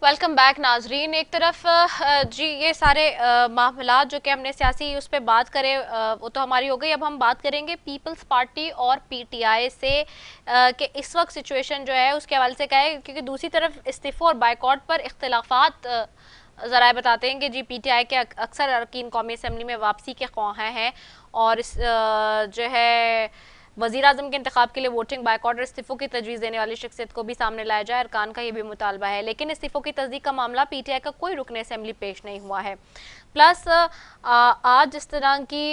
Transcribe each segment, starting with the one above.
Welcome back नाजरीन। एक तरफ जी ये सारे मामला जो कि हमने सियासी उस पर बात करें वो तो हमारी हो गई। अब हम बात करेंगे पीपल्स पार्टी और पीटीआई से कि इस वक्त सिचुएशन जो है उसके हवाले से क्या है, क्योंकि दूसरी तरफ इस्तीफों और बाइकआउट पर इख्तिलाफात ज़राए बताते हैं कि जी पीटीआई के अक्सर अरकान कौमी असम्बली में वापसी के ख्वाह हैं और इस जो है वज़ीर आज़म के इंतखाब के लिए वोटिंग बाइकआउट और इस्तीफों की तजवीज़ देने वाली शख्सियत को भी सामने लाया जाए। अरकान का ये भी मुतालबा है, लेकिन इस्तीफों की तस्दीक का मामला पीटीआई का कोई रुकन असेंबली पेश नहीं हुआ है। प्लस आज इस तरह की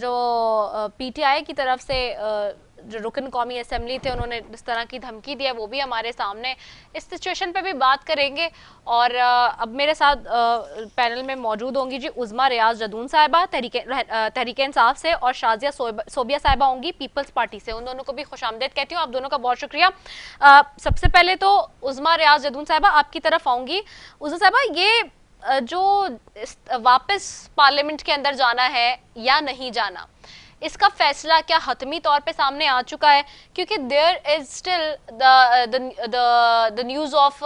जो पीटीआई की तरफ से जो रुकन कौमी असेंबली थे उन्होंने इस तरह की धमकी दी है, वो भी हमारे सामने। इस सिचुएशन पे भी बात करेंगे और अब मेरे साथ पैनल में मौजूद होंगी जी उज़मा रियाज जदून साहिबा तहरीक इंसाफ से और शाजिया सोबिया साहिबा होंगी पीपल्स पार्टी से। उन दोनों को भी खुशामदीद कहती हूँ, आप दोनों का बहुत शुक्रिया। सबसे पहले तो उज़मा रियाज जदून साहिबा आपकी तरफ आऊंगी। उज़मा साहिबा, ये जो वापस पार्लियामेंट के अंदर जाना है या नहीं जाना, इसका फैसला क्या हतमी तौर पे सामने आ चुका है? क्योंकि there is still the news of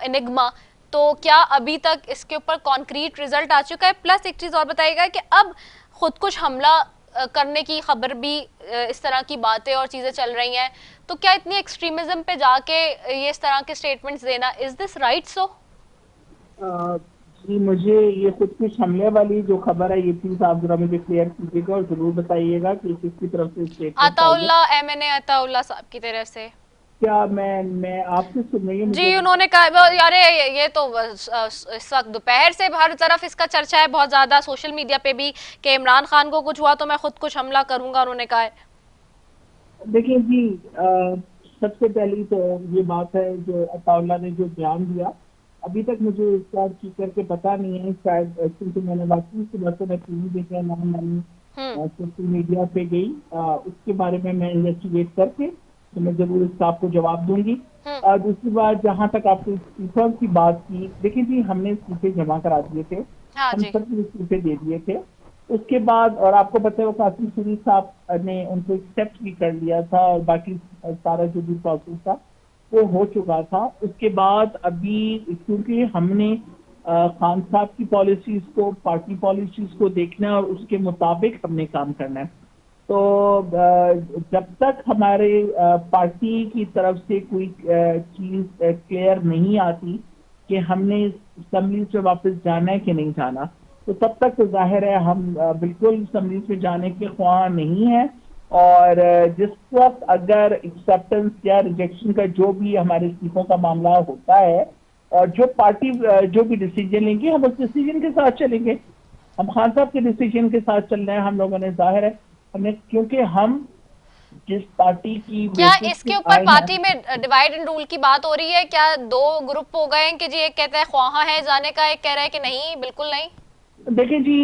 enigma, तो क्या अभी तक इसके ऊपर कॉन्क्रीट रिजल्ट आ चुका है? प्लस एक चीज़ और बताइएगा कि अब खुदकुश हमला करने की खबर भी इस तरह की बातें और चीज़ें चल रही हैं, तो क्या इतनी एक्सट्रीमिज्म पे जाके ये इस तरह के स्टेटमेंट्स देना, इज दिस राइट? सो जी, मुझे ये कुछ हमले वाली जो खबर है ये प्लीज आप जरा मुझे क्लियर कीजिएगा और जरूर बताइएगा कि किसकी तरफ से स्टेटमेंट आई है। अताउल्ला एमएनए अताउल्ला साहब की तरफ से। क्या मैं आपसे सुन रही हूँ मुझे? जी उन्होंने कहा, अरे ये तो इस वक्त दोपहर से हर तरफ इसका चर्चा है बहुत ज्यादा सोशल मीडिया पे भी कि इमरान खान को कुछ हुआ तो मैं खुद कुछ हमला करूंगा, उन्होंने कहा है। देखिए जी, सबसे पहली तो ये बात है जो अताउल्ला ने जो बयान दिया, अभी तक मुझे इसका ठीक करके पता नहीं है। शायद क्योंकि मैंने वाकई सुबह से मैं टीवी देखा ना मैंने हम्म। सोशल मीडिया पे गई, उसके बारे में मैं इन्वेस्टिगेट करके तो मैं जरूर इसका आपको जवाब दूंगी। हम्म। दूसरी बात, जहां तक आपने इस्तीफा की बात की, देखिए जी हमने इस्तीफे जमा करा दिए थे, हाँ हम जी। सब इस्तीफे दे दिए थे। उसके बाद और आपको पता है वो कासिम शरीफ साहब ने उनको एक्सेप्ट भी कर लिया था और बाकी सारा जो भी प्रोसेस था वो हो चुका था। उसके बाद अभी क्योंकि हमने खान साहब की पॉलिसीज को, पार्टी पॉलिसीज को देखना है और उसके मुताबिक हमने काम करना है। तो जब तक हमारे पार्टी की तरफ से कोई चीज क्लियर नहीं आती कि हमने असेंबली से वापस जाना है कि नहीं जाना, तो तब तक तो जाहिर है हम बिल्कुल असेंबली से जाने के ख्वाह नहीं है। और जिस वक्त अगर एक्सेप्टेंस या रिजेक्शन का जो भी हमारे इस्तीफों का मामला होता है और जो पार्टी जो भी डिसीजन लेंगे हम उस डिसीजन के साथ चलेंगे। हम खान साहब के डिसीजन के साथ चल रहे हैं हम लोगों ने, जाहिर है हमने, क्योंकि हम जिस पार्टी की क्या बेसिस पे इसके ऊपर आए हैं। पार्टी में डिवाइड एंड रूल की बात हो रही है? क्या दो ग्रुप हो गए हैं कि जी एक कहता है ख्वाहा है जाने का, एक कह रहा है कि नहीं बिल्कुल नहीं? देखिए जी,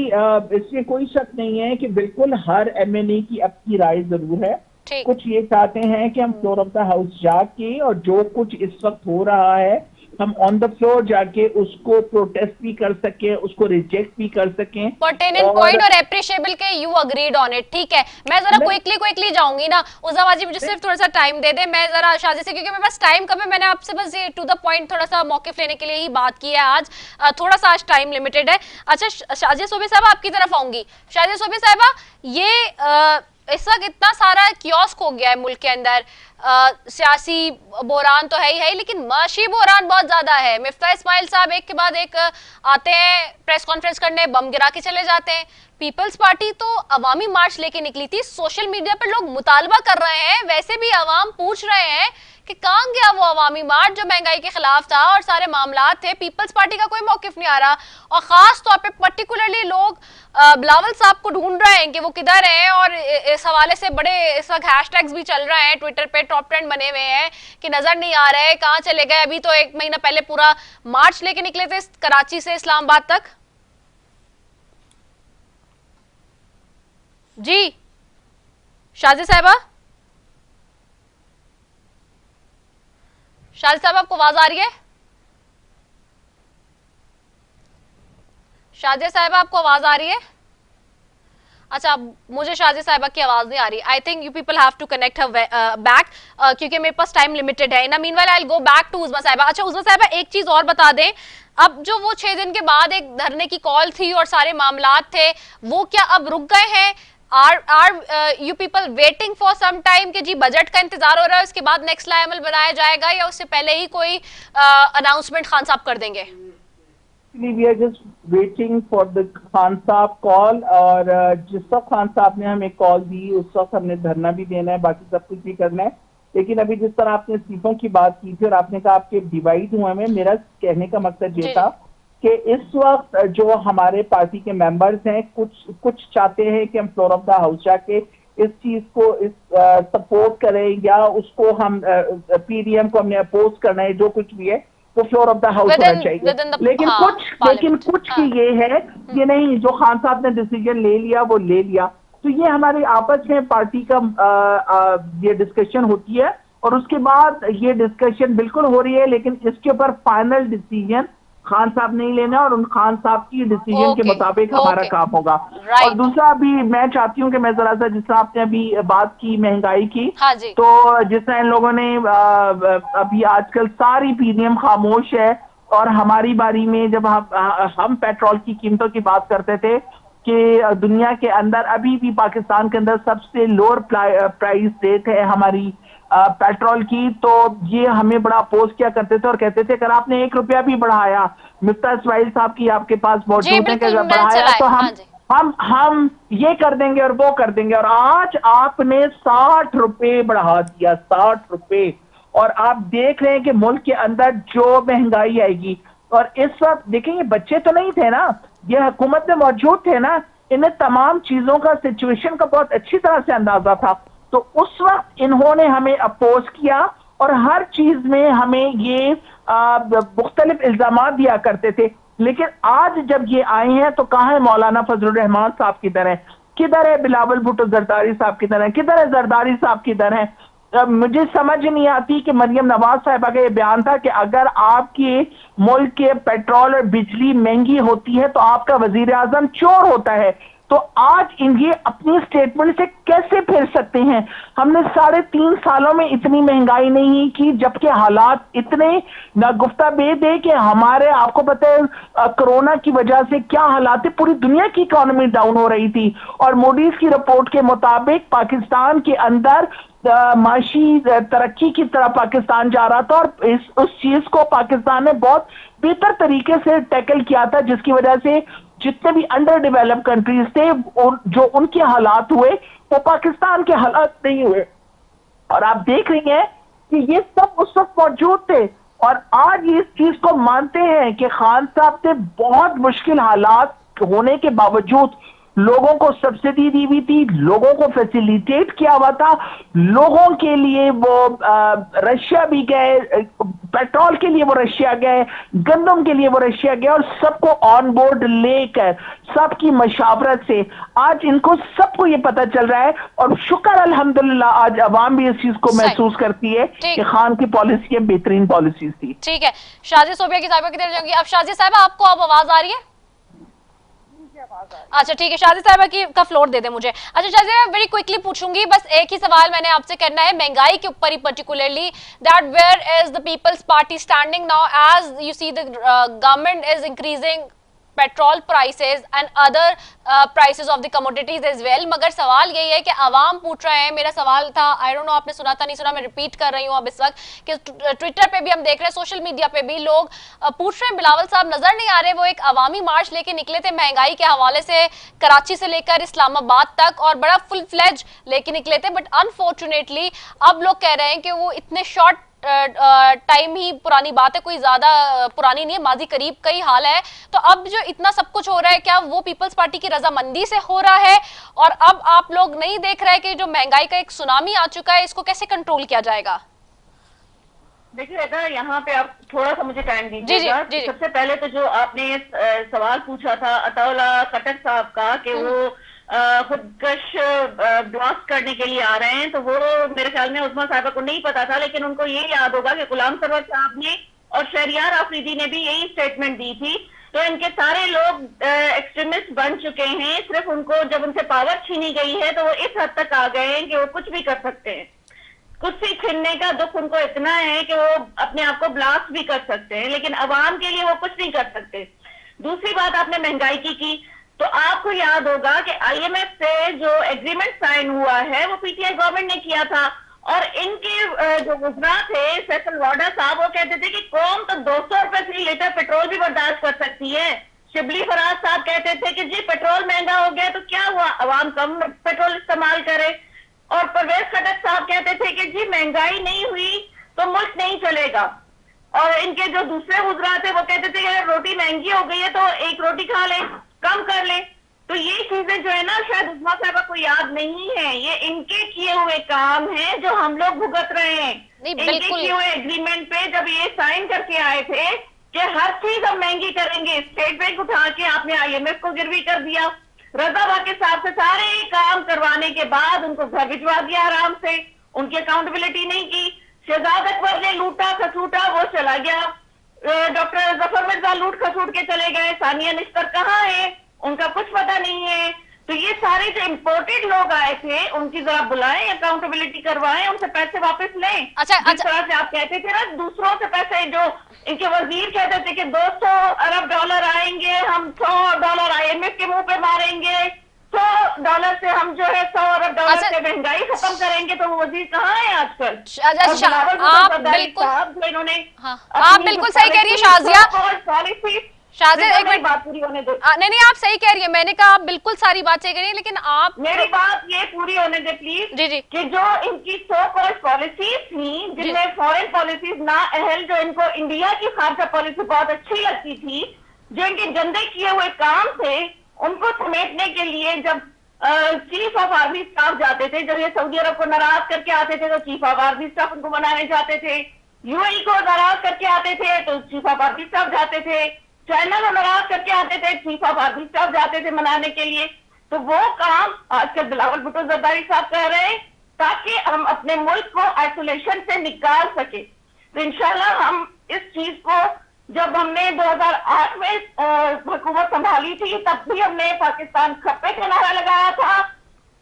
इसमें कोई शक नहीं है कि बिल्कुल हर एमएनए की अपनी राय जरूर है। ठीक। कुछ ये चाहते हैं कि हम फ्लोर ऑफ द हाउस जाके और जो कुछ इस वक्त हो रहा है हम ऑन द फ्लोर जाके उसको प्रोटेस्ट भी कर सकें, उसको रिजेक्ट भी कर सकें। पर्टेनेंट और पॉइंट और एप्रिशिएबल के यू अग्रीड ऑन इट, ठीक है। मैं जरा नहीं, क्विकली जाऊंगी ना। उजामा जी मुझे सिर्फ थोड़ा सा टाइम दे दे, मैं जरा शादी से, क्योंकि मेरे पास टाइम कम है, मैंने आपसे बस ये टू द पॉइंट थोड़ा सा मौकिफ लेने के लिए ही बात की है आज। थोड़ा सा आज टाइम लिमिटेड है। अच्छा शाजिया सोबी साहब आपकी तरफ आऊंगी। शाजिया सोबी साहबा, ये इस वक्त इतना सारा कियोस्क हो गया है मुल्क के अंदर, सियासी बहरान तो है ही, लेकिन माशी बहरान बहुत ज्यादा है। मिफ्ता इस्माइल साहब एक के बाद एक आते हैं प्रेस कॉन्फ्रेंस करने, बम गिरा के चले जाते हैं। पीपल्स पार्टी तो अवामी मार्च लेके निकली थी, सोशल मीडिया पर लोग मुतालबा कर रहे हैं, वैसे भी अवाम पूछ रहे हैं कि कहां गया वो अवामी मार्च जो महंगाई के खिलाफ था और सारे मामला थे। पीपल्स पार्टी का कोई मौकिफ नहीं आ रहा और खास तौर पे पर्टिकुलरली लोग बिलावल साहब को ढूंढ रहे हैं कि वो किधर हैं, और इस हवाले से बड़े इस वक्त हैशटैग्स भी चल रहे हैं ट्विटर पे, टॉप ट्रेंड बने हुए हैं कि नजर नहीं आ रहे, कहां चले गए। अभी तो एक महीना पहले पूरा मार्च लेके निकले थे कराची से इस्लामाबाद तक। जी शाजी साहबा, शाजी साहब आपको आवाज आ रही है? शाजिया साहब आपको आवाज आ रही है? अच्छा, मुझे शाजी साहिबा की आवाज नहीं आ रही। I think you people have to connect her back, क्योंकि मेरे पास टाइम लिमिटेड है। In the meanwhile I will go back to Uzma Sahiba. अच्छा उज़मा साहिबा, एक चीज और बता दें, अब जो वो 6 दिन के बाद एक धरने की कॉल थी और सारे मामलात थे, वो क्या अब रुक गए हैं? Are you people waiting for some time कि जी बजट का इंतजार हो रहा है, उसके बाद नेक्स्ट लाएमल बनाया जाएगा, या उससे पहले ही कोई अनाउंसमेंट खान साहब कर देंगे? We are just waiting for the Khan Sahab call, और जिस वक्त खान साहब ने हमें कॉल दी उस वक्त हमने धरना भी देना है, बाकी सब कुछ भी करना है। लेकिन अभी जिस तरह आपने इस्तीफों की बात की थी और आपने कहा आपके डिवाइड हुए में, मेरा कहने का मकसद ये था कि इस वक्त जो हमारे पार्टी के मेंबर्स हैं, कुछ चाहते हैं कि हम फ्लोर ऑफ द हाउस जाके इस चीज को सपोर्ट करें, या उसको हम पीडीएम को हमने अपोज करना है, जो कुछ भी है तो फ्लोर ऑफ द हाउस होना चाहिए। लेकिन कुछ की ये है कि नहीं, जो खान साहब ने डिसीजन ले लिया वो ले लिया। तो ये हमारे आपस में पार्टी का ये डिस्कशन होती है, और उसके बाद ये डिस्कशन बिल्कुल हो रही है, लेकिन इसके ऊपर फाइनल डिसीजन खान साहब नहीं लेना, और उन खान साहब की डिसीजन के मुताबिक हमारा काम होगा। और दूसरा भी मैं चाहती हूँ कि मैं जरा सा, जिस तरह आपने अभी बात की महंगाई की, हाँ जी। तो जिस तरह इन लोगों ने अभी आजकल सारी पीडीएम खामोश है, और हमारी बारी में जब हम पेट्रोल की कीमतों की बात करते थे कि दुनिया के अंदर अभी भी पाकिस्तान के अंदर सबसे लोअर प्राइस रेट है हमारी पेट्रोल की, तो ये हमें बड़ा अपोज किया करते थे और कहते थे अगर आपने 1 रुपया भी बढ़ाया, मिफ्ता इस्माइल साहब की आपके पास मौजूद है कि अगर बढ़ाया तो हम ये कर देंगे और वो कर देंगे। और आज आपने 60 रुपए बढ़ा दिया, 60 रुपए, और आप देख रहे हैं कि मुल्क के अंदर जो महंगाई आएगी। और इस वक्त देखें, ये बच्चे तो नहीं थे ना, ये हुकूमत में मौजूद थे ना, इन्हें तमाम चीजों का, सिचुएशन का बहुत अच्छी तरह से अंदाजा था। तो उस वक्त इन्होंने हमें अपोज किया और हर चीज में हमें ये मुख्तलिफ इल्जाम दिया करते थे। लेकिन आज जब ये आए हैं तो कहाँ है मौलाना फजलुर रहमान साहब किधर है, किधर है बिलावल भुट्टो जरदारी साहब किधर है, किधर है जरदारी साहब किधर है? मुझे समझ नहीं आती कि मरियम नवाज साहिबा का ये बयान था कि अगर आपके मुल्क के पेट्रोल और बिजली महंगी होती है तो आपका वजीर आजम चोर होता है। तो आज ये अपनी स्टेटमेंट से कैसे फिर सकते हैं? हमने 3.5 सालों में इतनी महंगाई नहीं की, जबकि हालात इतने नागुफ्ता बेद है कि हमारे, आपको पता है कोरोना की वजह से क्या हालात है, पूरी दुनिया की इकोनॉमी डाउन हो रही थी। और मोडीज की रिपोर्ट के मुताबिक पाकिस्तान के अंदर माशी तरक्की की तरफ पाकिस्तान जा रहा था, और उस चीज को पाकिस्तान ने बहुत बेहतर तरीके से टैकल किया था, जिसकी वजह से जितने भी अंडर डेवलप कंट्रीज थे जो उनके हालात हुए वो पाकिस्तान के हालात नहीं हुए। और आप देख रही हैं कि ये सब उस वक्त मौजूद थे, और आज ये इस चीज को मानते हैं कि खान साहब ने बहुत मुश्किल हालात होने के बावजूद लोगों को सब्सिडी दी हुई थी, लोगों को फैसिलिटेट किया हुआ था, लोगों के लिए वो रशिया भी गए, पेट्रोल के लिए वो रशिया गए, गंदम के लिए वो रशिया गए, और सबको ऑन बोर्ड लेकर सबकी मशावरत से आज इनको सबको ये पता चल रहा है। और शुक्र अल्हम्दुलिल्लाह आज अवाम भी इस चीज को महसूस करती है कि खान की पॉलिसी बेहतरीन पॉलिसीज थी। ठीक है, शाजी सोबिया की साहिबा की तरफ जाऊंगी। अब शाजी साहिबा, आपको अब आवाज आ रही है? अच्छा ठीक है, शाजी साहिबा का फ्लोर दे दे मुझे। अच्छा शाजी साहिबा, वेरी क्विकली पूछूंगी, बस एक ही सवाल मैंने आपसे करना है महंगाई के ऊपर ही, particularly that where is the people's party standing now as you see the government is increasing petrol prices and other prices of the commodities as well. मगर सवाल यही है कि आवाम पूछ रहे हैं, मेरा सवाल था, आई डोंट नो आपने सुना था नहीं सुना, मैं रिपीट कर रही हूँ अब इस वक्त, कि ट्विटर पे भी हम देख रहे हैं, सोशल मीडिया पे भी लोग पूछ रहे हैं, बिलावल साहब नजर नहीं आ रहे? वो एक अवामी मार्च लेके निकले थे महंगाई के हवाले से, कराची से लेकर इस्लामाबाद तक, और बड़ा फुल फ्लेज लेके निकले थे, बट अनफॉर्चुनेटली अब लोग कह रहे हैं कि वो इतने शॉर्ट टाइम ही पुरानी बात है, कोई ज्यादा पुरानी नहीं है, माजी करीब का ही हाल है। तो अब जो इतना सब कुछ हो रहा है, क्या वो पीपल्स पार्टी की रजामंदी से हो रहा है? और अब आप लोग नहीं देख रहे कि जो महंगाई का एक सुनामी आ चुका है, इसको कैसे कंट्रोल किया जाएगा? देखिए यहाँ पे आप थोड़ा सा मुझे टाइम दीजिएगा। सबसे पहले तो जो आपने सवाल पूछा था अताउल्ला खट्टर साहब का कि वो खुदकश ब्लास्ट करने के लिए आ रहे हैं, तो वो मेरे ख्याल में उस्मा साहिबा को नहीं पता था, लेकिन उनको ये याद होगा कि गुलाम सरवर साहब ने और शहरियार आफरीदी ने भी यही स्टेटमेंट दी थी। तो इनके सारे लोग एक्सट्रीमिस्ट बन चुके हैं। सिर्फ उनको जब उनसे पावर छीनी गई है तो वो इस हद तक आ गए हैं कि वो कुछ भी कर सकते हैं। कुर्सी छीनने का दुख उनको इतना है कि वो अपने आप को ब्लास्ट भी कर सकते हैं, लेकिन अवाम के लिए वो कुछ नहीं कर सकते। दूसरी बात, आपने महंगाई की तो आपको याद होगा कि IMF से जो एग्रीमेंट साइन हुआ है वो PTI गवर्नमेंट ने किया था, और इनके जो वज़रा थे फैसल वाडा साहब, वो कहते थे कि कौम तो 200 रुपए फी लीटर पेट्रोल भी बर्दाश्त कर सकती है। शिबली फराज साहब कहते थे कि जी पेट्रोल महंगा हो गया तो क्या हुआ, अवाम कम पेट्रोल इस्तेमाल करे। और परवेज खटक साहब कहते थे कि जी महंगाई नहीं हुई तो मुल्क नहीं चलेगा। और इनके जो दूसरे वज़रा थे वो कहते थे कि अगर रोटी महंगी हो गई है तो एक रोटी खा ले, कम कर ले। तो ये चीजें जो है ना, शायद उस्मा साहबा को याद नहीं है, ये इनके किए हुए काम हैं जो हम लोग भुगत रहे हैं। इनके किए हुए एग्रीमेंट पे जब ये साइन करके आए थे कि हर चीज हम महंगी करेंगे, स्टेट बैंक उठा के आपने IMF को गिरवी कर दिया। रजा वाके साहब से सारे काम करवाने के बाद उनको घर भिजवा दिया आराम से, उनकी अकाउंटेबिलिटी नहीं की। शहजाद अकबर ने लूटा खसूटा, वो चला गया। डॉक्टर जफर मिर्जा लूट खसूट के चले गए। सानिया निश्तर कहाँ है, उनका कुछ पता नहीं है। तो ये सारे जो इम्पोर्टेड लोग आए थे उनकी जरा बुलाएं, अकाउंटेबिलिटी करवाएं, उनसे पैसे वापस लें। अच्छा, जिस तरह से आप कहते थे ना दूसरों से पैसे, जो इनके वजीर कहते थे कि 200 अरब डॉलर आएंगे, हम 100 डॉलर IMF के मुंह पे मारेंगे, 100 डॉलर से हम जो है 100 अरब डॉलर से महंगाई खत्म करेंगे, तो वो वजीर कहाँ है आजकल? आप बिल्कुल इन्होंने आप बिल्कुल सही कह रही है शाजिया। पॉलिसी शाजिद एक मिनट, बात पूरी होने दो। नहीं आप सही कह रही है, मैंने कहा आप बिल्कुल सारी बात सही कह रही है, लेकिन आप मेरी बात ये पूरी होने दे प्लीज। जी कि जो इनकी सो कॉल्ड पॉलिसीज थी, जिनमें फॉरेन पॉलिसीज ना अहल, जो इनको इंडिया की खारजा पॉलिसी बहुत अच्छी लगती थी, जो इनके गंदे किए हुए काम थे, उनको समेटने के लिए जब चीफ ऑफ आर्मी स्टाफ जाते थे, जब ये सऊदी अरब को नाराज करके आते थे तो चीफ ऑफ आर्मी स्टाफ उनको मनाने जाते थे, UAE को नाराज करके आते थे तो चीफ ऑफ आर्मी स्टाफ जाते थे, चाइना को नाराज करके आते थे, चीफ ऑफ आर्मी स्टाफ जाते थे मनाने के लिए। तो वो काम आजकल बिलावल भुट्टो जरदारी साहब कर रहे हैं ताकि हम अपने मुल्क को आइसोलेशन से निकाल सके। तो इंशाल्लाह हम इस चीज को, जब हमने 2008 में हुकूमत संभाली थी तब भी हमने पाकिस्तान खप्पे का नारा लगाया था,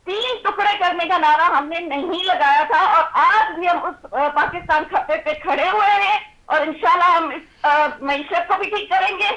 3 टुकड़े करने का नारा हमने नहीं लगाया था, और आज भी हम उस पाकिस्तान खप्पे पे खड़े हुए हैं। और इंशाल्लाह हम इस मईशत को भी ठीक करेंगे,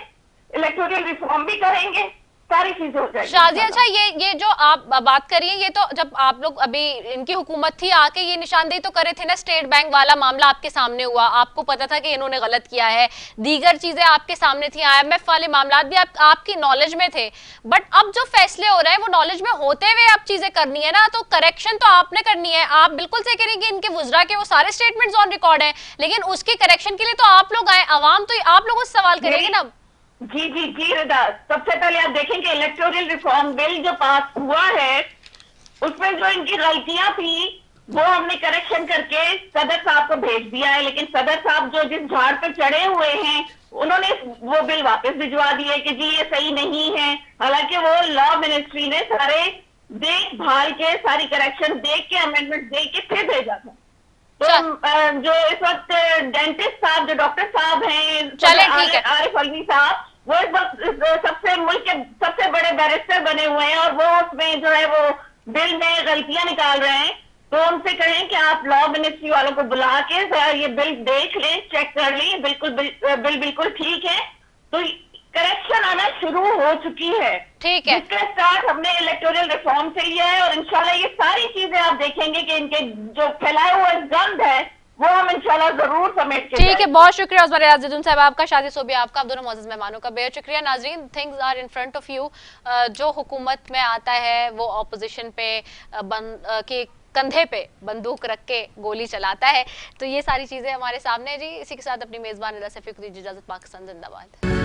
इलेक्टोरल रिफॉर्म भी करेंगे, सारी चीजें हो जाएगी। शाजिया, अच्छा ये जो आप बात करिए, ये तो जब आप लोग अभी इनकी हुकूमत थी आके ये निशानदेही तो करे थे ना, स्टेट बैंक वाला मामला आपके सामने हुआ, आपको पता था कि इन्होंने गलत किया है, दीगर चीजें आपके सामने थी, IMF वाले मामला भी आपकी नॉलेज में थे। बट अब जो फैसले हो रहे हैं वो नॉलेज में होते हुए आप चीजें करनी है ना, तो करेक्शन तो आपने करनी है। आप बिल्कुल सही करेंगे, इनके वुजरा के वो सारे स्टेटमेंट्स ऑन रिकॉर्ड हैं, लेकिन उसके करेक्शन के लिए तो आप लोग आए, अवाम तो आप लोगों से सवाल करेंगे ना। जी रदा, सबसे पहले आप देखें कि इलेक्टोरल रिफॉर्म बिल जो पास हुआ है उसमें जो इनकी गलतियां थी वो हमने करेक्शन करके सदर साहब को भेज दिया है, लेकिन सदर साहब जो जिस झाड़ पर चढ़े हुए हैं उन्होंने वो बिल वापस भिजवा दिए कि जी ये सही नहीं है। हालांकि वो लॉ मिनिस्ट्री ने सारे देखभाल के, सारी करेक्शन देख के, अमेंडमेंट देख के फिर भेजा था। तो जो इस वक्त डेंटिस्ट साहब, जो डॉक्टर साहब हैं, आरिफ अलवी साहब, वो इस वक्त सबसे मुल्क के सबसे बड़े बैरिस्टर बने हुए हैं, और वो उसमें जो है वो बिल में गलतियां निकाल रहे हैं। तो उनसे कहें कि आप लॉ मिनिस्ट्री वालों को बुला के ये बिल देख लें, चेक कर लें, बिल बिल्कुल ठीक है। तो करेक्शन आना शुरू हो चुकी है, ठीक है, जिसका स्टार्ट हमने इलेक्टोरल रिफॉर्म से लिया है, और इंशाल्लाह ये सारी चीजें आप देखेंगे कि इनके जो फैलाए हुए गंद है वो हम इंशाल्लाह जरूर समेट के, ठीक है। बहुत शुक्रिया उस्मा रियाजुद्दीन साहब आपका, शादी सोबिया आपका, आप दोनों मौजूद मेहमानों का बेहद शुक्रिया। नाजरीन, things are in front of you. जो हुकूमत में आता है वो ऑपोजिशन पे के कंधे पे बंदूक रख के गोली चलाता है, तो ये सारी चीजें हमारे सामने है जी। इसी के साथ अपनी मेजबान रजा सफी को दीजिए इजाजत। पाकिस्तान जिंदाबाद।